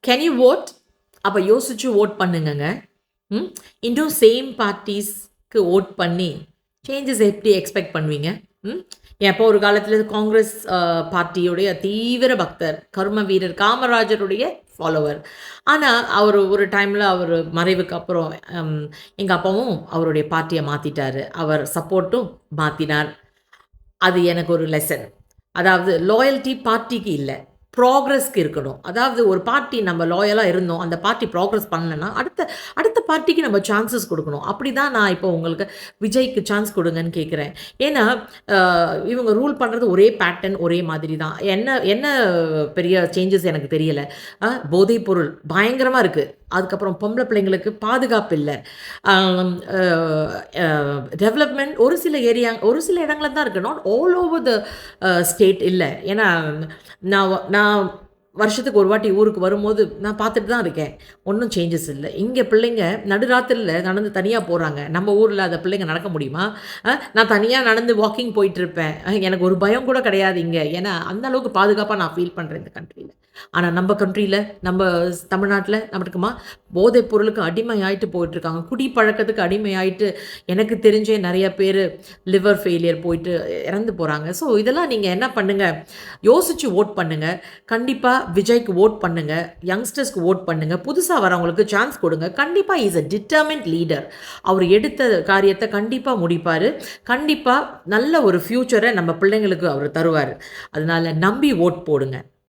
Can you vote? அப்போ யோசிச்சு vote பண்ணுங்கங்க. இன்னும் சேம் பார்ட்டிஸ்க்கு ஓட் பண்ணி சேஞ்சஸ் எப்படி எக்ஸ்பெக்ட் பண்ணுவீங்க? எப்போ ஒரு காலத்தில் காங்கிரஸ் பார்ட்டியுடைய தீவிர பக்தர், கர்ம வீரர் காமராஜருடைய ஃபாலோவர். ஆனால் அவர் ஒரு டைமில் அவர் மறைவுக்கு அப்புறம் எங்கள் அப்பாவும் அவருடைய பார்ட்டியை மாற்றிட்டார், அவர் சப்போர்ட்டும் மாற்றினார். அது எனக்கு ஒரு லெசன். அதாவது லாயல்ட்டி பார்ட்டிக்கு இல்லை, ப்ராக்ரஸ்க்கு இருக்கணும். அதாவது ஒரு பார்ட்டி நம்ம லாயலாக இருந்தோம், அந்த பார்ட்டி ப்ராக்ரஸ் பண்ணலன்னா அடுத்த அடுத்த பார்ட்டிக்கு நம்ம சான்சஸ் கொடுக்கணும். அப்படி தான் நான் இப்போ உங்களுக்கு விஜய்க்கு சான்ஸ் கொடுங்கன்னு கேட்குறேன். ஏன்னா இவங்க ரூல் பண்ணுறது ஒரே பேட்டர்ன், ஒரே மாதிரி தான். என்ன என்ன பெரிய சேஞ்சஸ் எனக்கு தெரியலை. போதைப் பொருள் பயங்கரமாக இருக்குது. அதுக்கப்புறம் பொம்பளை பிள்ளைங்களுக்கு பாதுகாப்பு இல்லை. டெவலப்மெண்ட் ஒரு சில இடங்களில் தான் இருக்குது, not all over the state இல்லை. ஏன்னா நான் வருஷத்துக்கு ஒரு வாட்டி ஊருக்கு வரும்போது நான் பார்த்துட்டு தான் இருக்கேன், ஒன்றும் சேஞ்சஸ் இல்லை. இங்கே பிள்ளைங்க நடுராத்திரியில் நடந்து தனியாக போகிறாங்க. நம்ம ஊரில் அந்த பிள்ளைங்க நடக்க முடியுமா? நான் தனியாக நடந்து வாக்கிங் போயிட்டுருப்பேன், எனக்கு ஒரு பயம் கூட கிடையாது இங்கே. ஏன்னா அந்த அளவுக்கு பாதுகாப்பாக நான் ஃபீல் பண்ணுறேன் இந்த கண்ட்ரியில். ஆனால் நம்ம கண்ட்ரியில், நம்ம தமிழ்நாட்டில் நம்மளுக்குமா போதைப் பொருளுக்கு அடிமையாயிட்டு போயிட்டுருக்காங்க, குடி பழக்கத்துக்கு அடிமையாயிட்டு எனக்கு தெரிஞ்சே நிறைய பேர் லிவர் ஃபெயிலியர் போயிட்டு இறந்து போகிறாங்க. ஸோ இதெல்லாம் நீங்கள் என்ன பண்ணுங்கள், யோசித்து ஓட் பண்ணுங்கள். கண்டிப்பாக விஜய்க்கு ஓட் பண்ணுங்கள், யங்ஸ்டர்ஸ்க்கு ஓட் பண்ணுங்கள், புதுசாக வரவங்களுக்கு சான்ஸ் கொடுங்க. கண்டிப்பாக இஸ் அ டிட்டர்மின்ட் லீடர். அவர் எடுத்த காரியத்தை கண்டிப்பாக முடிப்பார். கண்டிப்பாக நல்ல ஒரு ஃப்யூச்சரை நம்ம பிள்ளைங்களுக்கு அவர் தருவார். அதனால் நம்பி ஓட் போடுங்க.